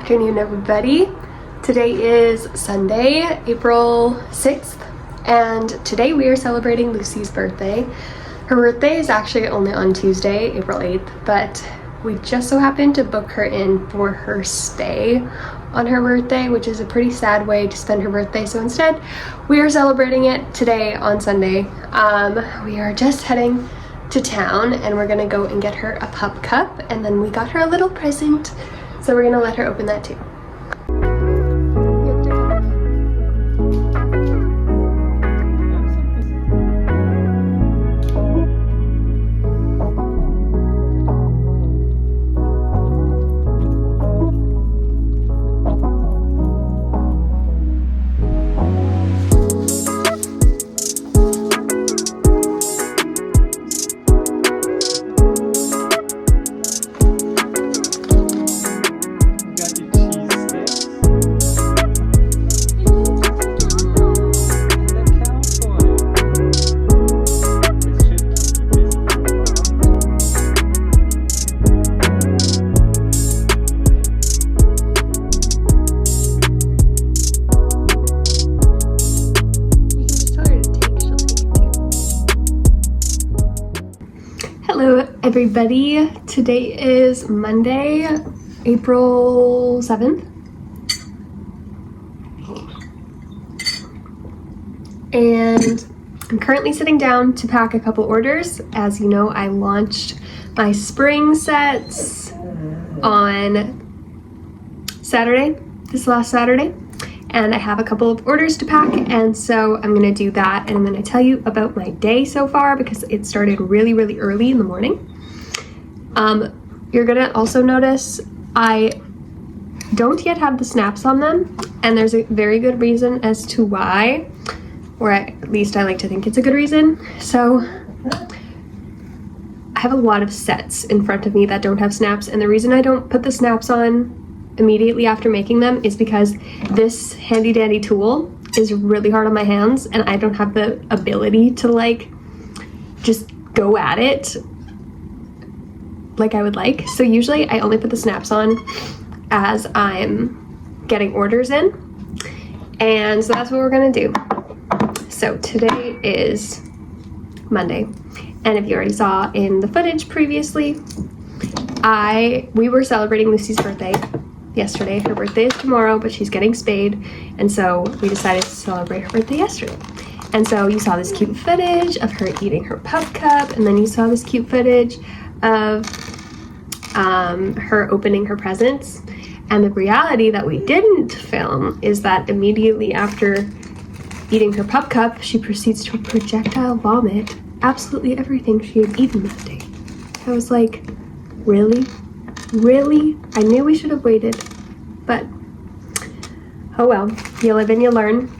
afternoon, everybody. Today is Sunday, April 6th, and today we are celebrating Lucy's birthday. Her birthday is actually only on Tuesday, April 8th, but we just so happened to book her in for her spay on her birthday, which is a pretty sad way to spend her birthday. So instead, we are celebrating it today on Sunday. We are just heading to town and we're gonna go and get her a pup cup, and then we got her a little present, so we're gonna let her open that too. Hello everybody, today is Monday, April 7th, and I'm currently sitting down to pack a couple orders. As you know, I launched my spring sets on Saturday, this last Saturday, and I have a couple of orders to pack, and so I'm gonna do that, and I'm gonna tell you about my day so far because it started really early in the morning. You're gonna also notice I don't yet have the snaps on them, and there's a very good reason as to why, or at least I like to think it's a good reason. So I have a lot of sets in front of me that don't have snaps, and the reason I don't put the snaps on immediately after making them is because this handy dandy tool is really hard on my hands, and I don't have the ability to like just go at it like I would like. So usually I only put the snaps on as I'm getting orders in, and so that's what we're gonna do. So today is Monday, and if you already saw in the footage previously, we were celebrating Lucy's birthday yesterday. Her birthday is tomorrow, but she's getting spayed, and so we decided to celebrate her birthday yesterday. And so you saw this cute footage of her eating her pup cup, and then you saw this cute footage of her opening her presents. And the reality that we didn't film is that immediately after eating her pup cup, she proceeds to projectile vomit absolutely everything she had eaten that day. I was like, really? Really? I knew we should have waited, but oh well, you live and you learn,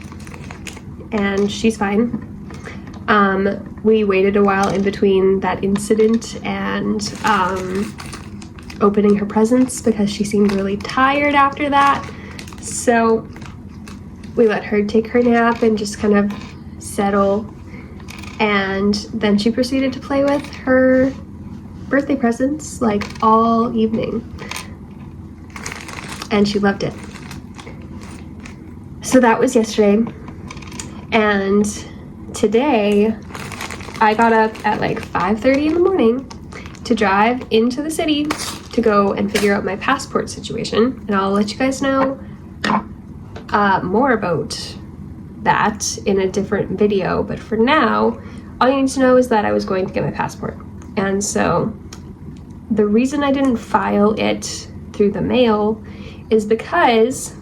and she's fine. We waited a while in between that incident and opening her presents because she seemed really tired after that, so we let her take her nap and just kind of settle, and then she proceeded to play with her birthday presents like all evening, and she loved it. So that was yesterday, and today I got up at like 5:30 in the morning to drive into the city to go and figure out my passport situation, and I'll let you guys know more about that in a different video. But for now, all you need to know is that I was going to get my passport. And so the reason I didn't file it through the mail is because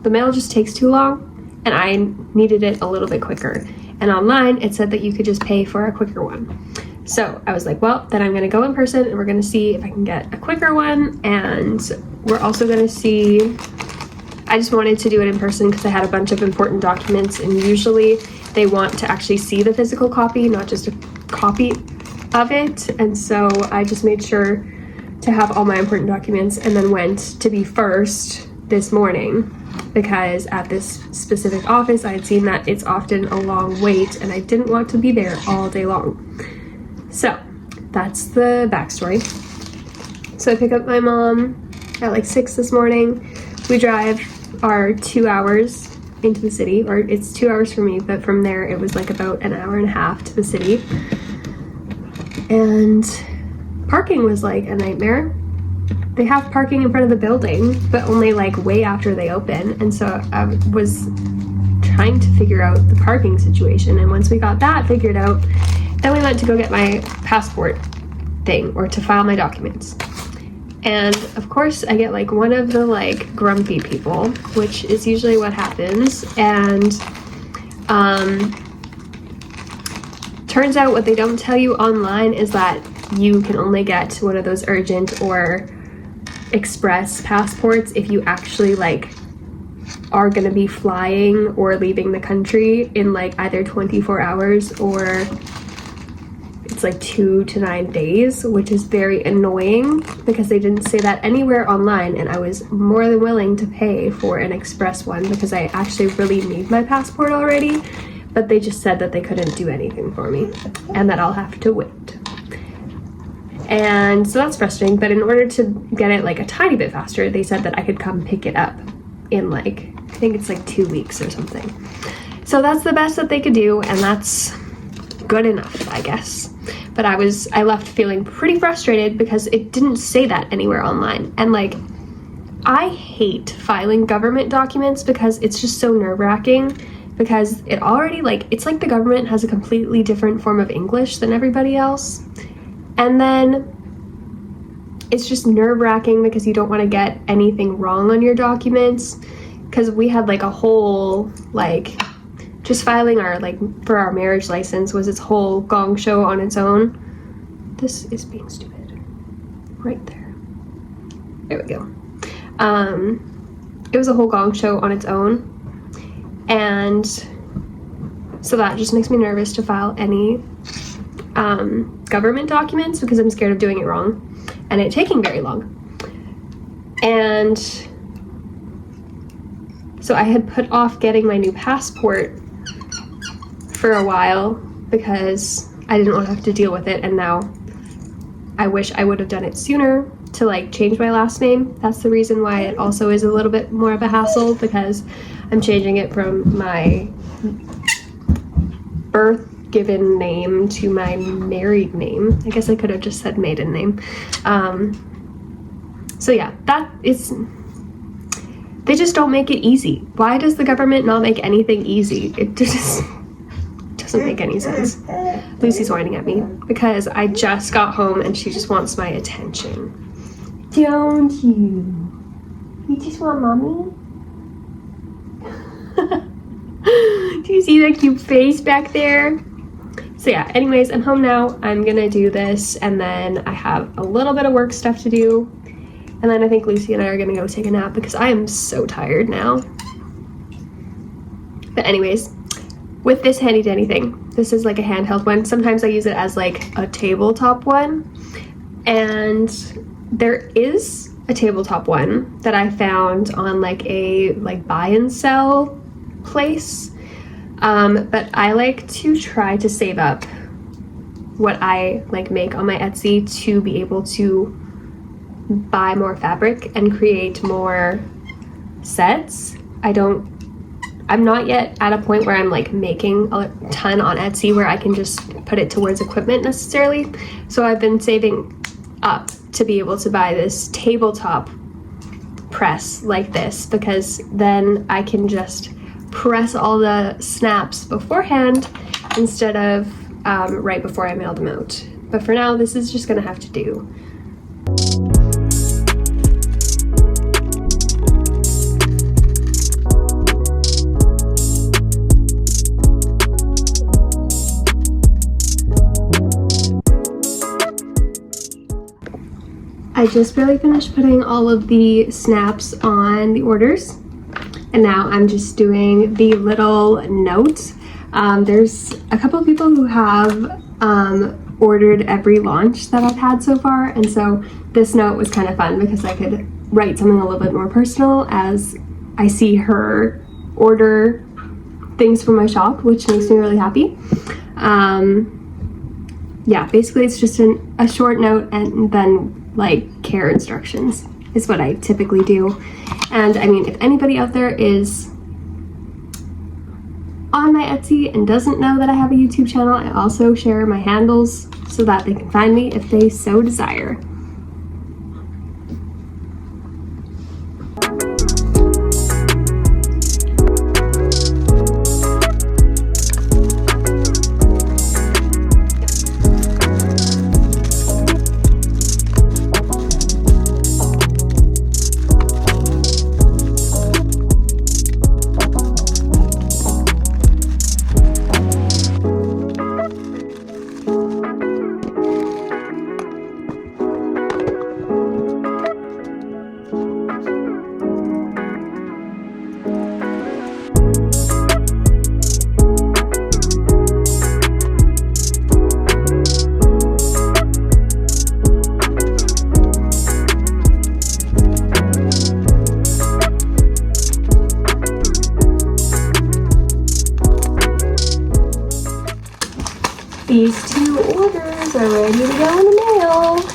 the mail just takes too long, and I needed it a little bit quicker. And online, it said that you could just pay for a quicker one. So I was like, well, then I'm gonna go in person and we're gonna see if I can get a quicker one. And we're also gonna see, I just wanted to do it in person because I had a bunch of important documents, and usually they want to actually see the physical copy, not just a copy of it. And so I just made sure to have all my important documents, and then went to be first this morning because at this specific office I had seen that it's often a long wait, and I didn't want to be there all day long. So that's the backstory. So I pick up my mom at like 6 this morning. We drive our 2 hours into the city, or it's 2 hours for me, but from there it was like about an hour and a half to the city. And parking was like a nightmare. They have parking in front of the building, but only like way after they open. And so I was trying to figure out the parking situation. And once we got that figured out, then we went to go get my passport thing, or to file my documents. And of course I get like one of the like grumpy people, which is usually what happens. And turns out what they don't tell you online is that you can only get one of those urgent or express passports if you actually like are gonna be flying or leaving the country in like either 24 hours or it's like 2 to 9 days, which is very annoying because they didn't say that anywhere online, and I was more than willing to pay for an express one because I actually really need my passport already, but they just said that they couldn't do anything for me and that I'll have to wait. And so that's frustrating, but in order to get it like a tiny bit faster, they said that I could come pick it up in like, I think it's like 2 weeks or something. So that's the best that they could do, and that's good enough, I guess. But I left feeling pretty frustrated because it didn't say that anywhere online. And like, I hate filing government documents because it's just so nerve-wracking, because it already like, it's like the government has a completely different form of English than everybody else. And then it's just nerve-wracking because you don't want to get anything wrong on your documents, because we had like a whole like, just filing our like for our marriage license was its whole gong show on its own. This is being stupid right there. There we go. It was a whole gong show on its own, and so that just makes me nervous to file any government documents because I'm scared of doing it wrong and it taking very long. And so I had put off getting my new passport for a while because I didn't want to have to deal with it, and now I wish I would have done it sooner to like change my last name. That's the reason why it also is a little bit more of a hassle, because I'm changing it from my birth given name to my married name. I guess I could have just said maiden name. So yeah, that is, they just don't make it easy. Why does the government not make anything easy? It just doesn't make any sense. Lucy's whining at me because I just got home and she just wants my attention. Don't you? You just want mommy? Do you see that cute face back there? So yeah, anyways, I'm home now. I'm gonna do this, and then I have a little bit of work stuff to do, and then I think Lucy and I are gonna go take a nap because I am so tired now. But anyways, with this handy dandy thing, this is like a handheld one. Sometimes I use it as like a tabletop one, and there is a tabletop one that I found on like a buy and sell place. But I like to try to save up what I like make on my Etsy to be able to buy more fabric and create more sets. I'm not yet at a point where I'm like making a ton on Etsy where I can just put it towards equipment necessarily. So I've been saving up to be able to buy this tabletop press like this, because then I can just press all the snaps beforehand instead of right before I mail them out. But for now, this is just gonna have to do. I just barely finished putting all of the snaps on the orders, and now I'm just doing the little note. There's a couple of people who have ordered every launch that I've had so far, and so this note was kind of fun because I could write something a little bit more personal as I see her order things from my shop, which makes me really happy. Yeah, basically it's just a short note and then like care instructions. is what I typically do. And I mean, if anybody out there is on my Etsy and doesn't know that I have a YouTube channel, I also share my handles so that they can find me if they so desire. These 2 orders are ready to go in the mail.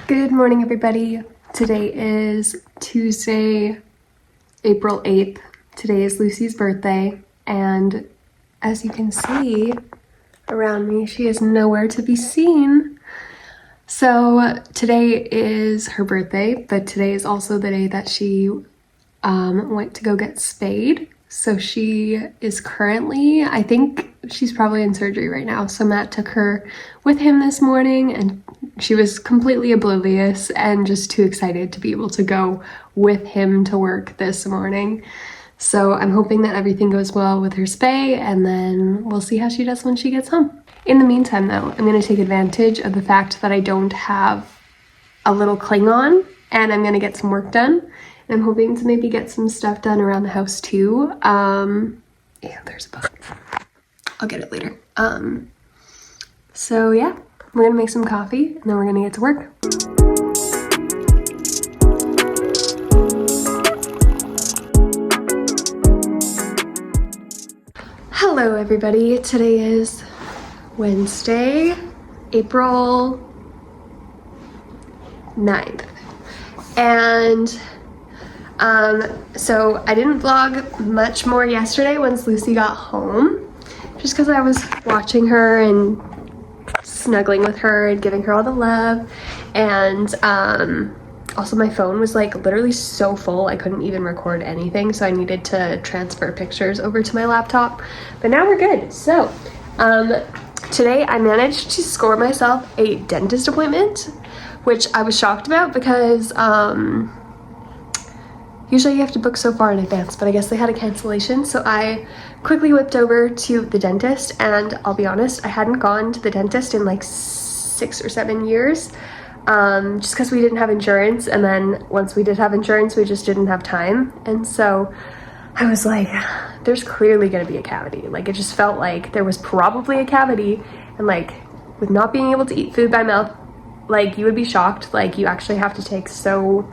Good morning, everybody. Today is Tuesday, April 8th. Today is Lucy's birthday, and as you can see around me, she is nowhere to be seen. So today is her birthday, but today is also the day that she went to go get spayed. So she is currently, I think she's probably in surgery right now. So Matt took her with him this morning, and she was completely oblivious and just too excited to be able to go with him to work this morning. So I'm hoping that everything goes well with her spay, and then we'll see how she does when she gets home. In the meantime, though, I'm going to take advantage of the fact that I don't have a little Klingon, and I'm going to get some work done. And I'm hoping to maybe get some stuff done around the house too. Yeah, there's a book. I'll get it later. So yeah, we're gonna make some coffee and then we're gonna get to work. Hello everybody, today is Wednesday, April 9th. And so I didn't vlog much more yesterday once Lucy got home, just because I was watching her and snuggling with her and giving her all the love. And also my phone was like literally so full I couldn't even record anything, so I needed to transfer pictures over to my laptop. But now we're good. So today I managed to score myself a dentist appointment, which I was shocked about because usually you have to book so far in advance, but I guess they had a cancellation. So I quickly whipped over to the dentist, and I'll be honest, I hadn't gone to the dentist in like 6 or 7 years, just because we didn't have insurance. And then once we did have insurance, we just didn't have time. And so I was like, there's clearly gonna be a cavity. Like, it just felt like there was probably a cavity. And like, with not being able to eat food by mouth, like, you would be shocked. Like, you actually have to take so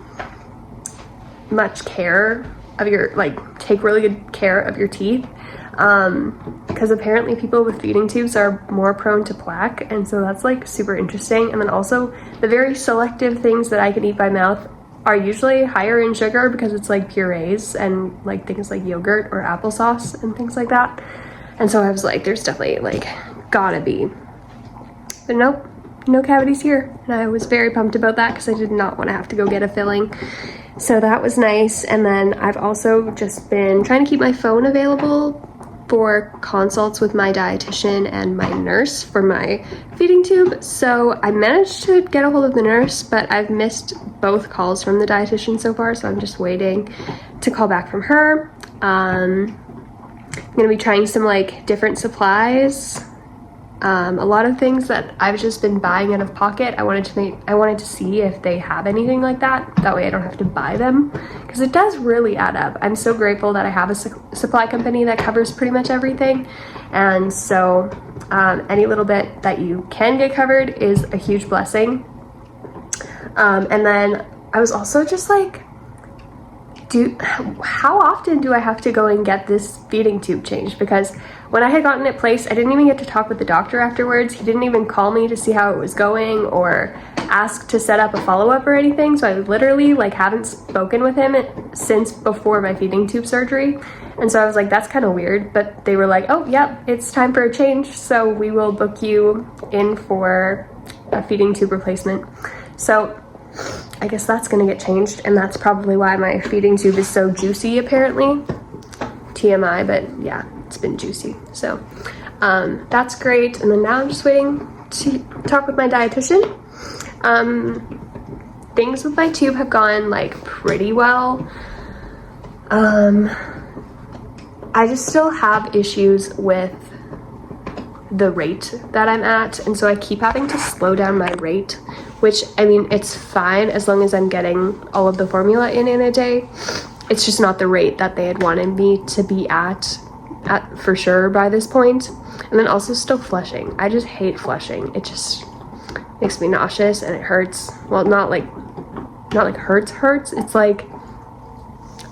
much care of your, like, take really good care of your teeth, because apparently people with feeding tubes are more prone to plaque, and so that's like super interesting. And then also the very selective things that I can eat by mouth are usually higher in sugar because it's like purees and like things like yogurt or applesauce and things like that. And so I was like, there's definitely like gotta be, but nope, no cavities here. And I was very pumped about that because I did not want to have to go get a filling. So that was nice. And then I've also just been trying to keep my phone available for consults with my dietitian and my nurse for my feeding tube. So I managed to get a hold of the nurse, but I've missed both calls from the dietitian so far, so I'm just waiting to call back from her. I'm gonna be trying some like different supplies. A lot of things that I've just been buying out of pocket. I wanted to see if they have anything like that. That way I don't have to buy them, because it does really add up. I'm so grateful that I have a supply company that covers pretty much everything, and so any little bit that you can get covered is a huge blessing. And then I was also just like, how often do I have to go and get this feeding tube changed? Because when I had gotten it placed, I didn't even get to talk with the doctor afterwards. He didn't even call me to see how it was going or ask to set up a follow-up or anything. So I literally like haven't spoken with him since before my feeding tube surgery. And so I was like, that's kind of weird. But they were like, oh, yep, it's time for a change. So we will book you in for a feeding tube replacement. So I guess that's gonna get changed, and that's probably why my feeding tube is so juicy, apparently. TMI, but yeah, it's been juicy. So that's great. And then now I'm just waiting to talk with my dietitian. Things with my tube have gone like pretty well. I just still have issues with the rate that I'm at, and so I keep having to slow down my rate, which, I mean, it's fine as long as I'm getting all of the formula in a day. It's just not the rate that they had wanted me to be at for sure by this point. And then also still flushing. I just hate flushing. It just makes me nauseous and it hurts. Well, not like hurts. It's like,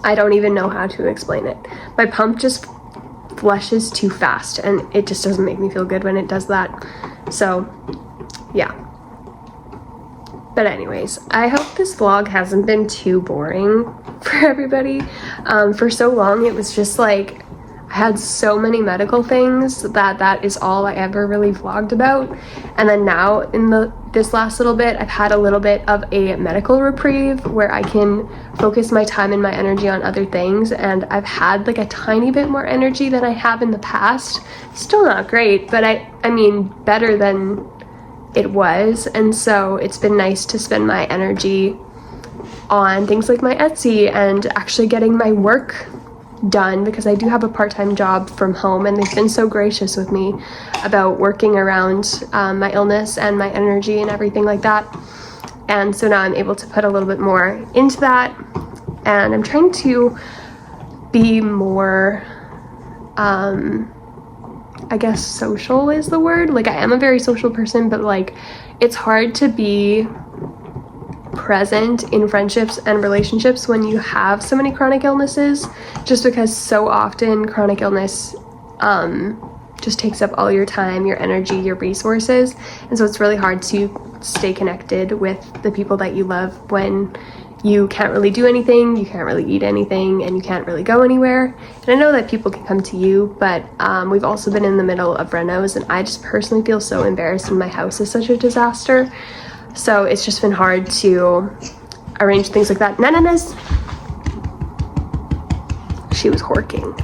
I don't even know how to explain it. My pump just flushes too fast, and it just doesn't make me feel good when it does that. So yeah. But anyways, I hope this vlog hasn't been too boring for everybody. For so long it was just like I had so many medical things that is all I ever really vlogged about. And then now in this last little bit, I've had a little bit of a medical reprieve where I can focus my time and my energy on other things, and I've had like a tiny bit more energy than I have in the past. Still not great, but I mean better than it was. And so it's been nice to spend my energy on things like my Etsy and actually getting my work done, because I do have a part-time job from home, and they've been so gracious with me about working around my illness and my energy and everything like that. And so now I'm able to put a little bit more into that, and I'm trying to be more I guess social is the word. Like, I am a very social person, but like it's hard to be present in friendships and relationships when you have so many chronic illnesses, just because so often chronic illness just takes up all your time, your energy, your resources. And so it's really hard to stay connected with the people that you love when you can't really do anything, you can't really eat anything, and you can't really go anywhere. And I know that people can come to you, but we've also been in the middle of renos, and I just personally feel so embarrassed when my house is such a disaster. So it's just been hard to arrange things like that. Nananas! She was horking.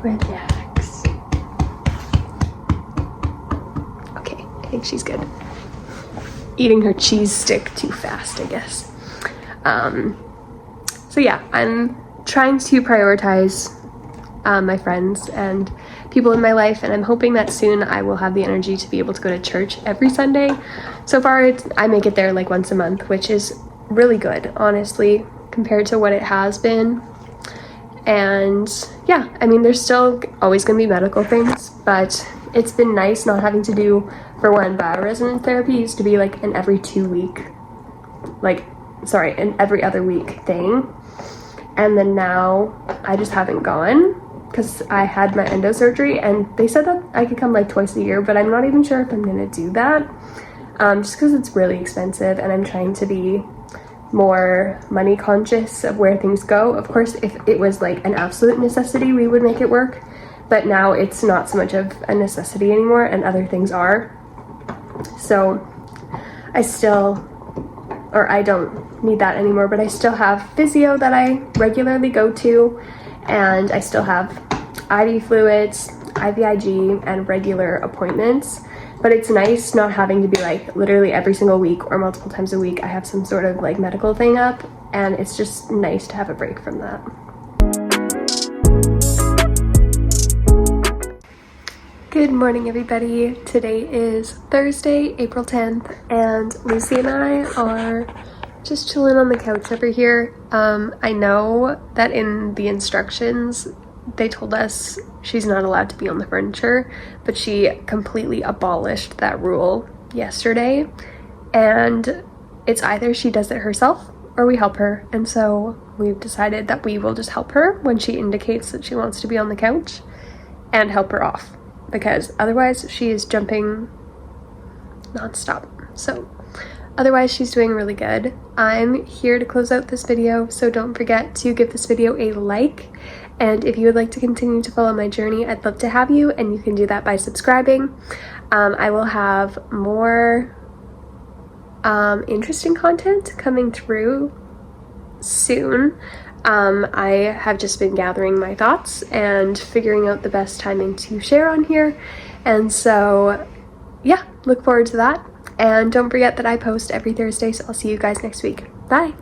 Relax. Okay, I think she's good. Eating her cheese stick too fast, I guess. So yeah, I'm trying to prioritize my friends and people in my life, and I'm hoping that soon I will have the energy to be able to go to church every Sunday. So far, I make it there like once a month, which is really good, honestly, compared to what it has been. And yeah, I mean, there's still always going to be medical things, but it's been nice not having to do, for one, bioresonance therapy used to be like an every every other week thing. And then now I just haven't gone because I had my endo surgery, and they said that I could come like twice a year, but I'm not even sure if I'm going to do that. Just because it's really expensive, and I'm trying to be more money conscious of where things go. Of course, if it was like an absolute necessity, we would make it work. But now it's not so much of a necessity anymore, and other things are. So I don't need that anymore, but I still have physio that I regularly go to, and I still have IV fluids, IVIG, and regular appointments. But it's nice not having to be like literally every single week or multiple times a week I have some sort of like medical thing up, and it's just nice to have a break from that. Good morning, everybody. Today is Thursday, April 10th, and Lucy and I are just chilling on the couch over here. I know that in the instructions they told us she's not allowed to be on the furniture, but she completely abolished that rule yesterday, and it's either she does it herself or we help her. And so we've decided that we will just help her when she indicates that she wants to be on the couch and help her off, because otherwise she is jumping nonstop. So otherwise she's doing really good. I'm here to close out this video, so don't forget to give this video a like. And if you would like to continue to follow my journey, I'd love to have you, and you can do that by subscribing. I will have more interesting content coming through soon. I have just been gathering my thoughts and figuring out the best timing to share on here. And so, yeah, look forward to that. And don't forget that I post every Thursday, so I'll see you guys next week. Bye!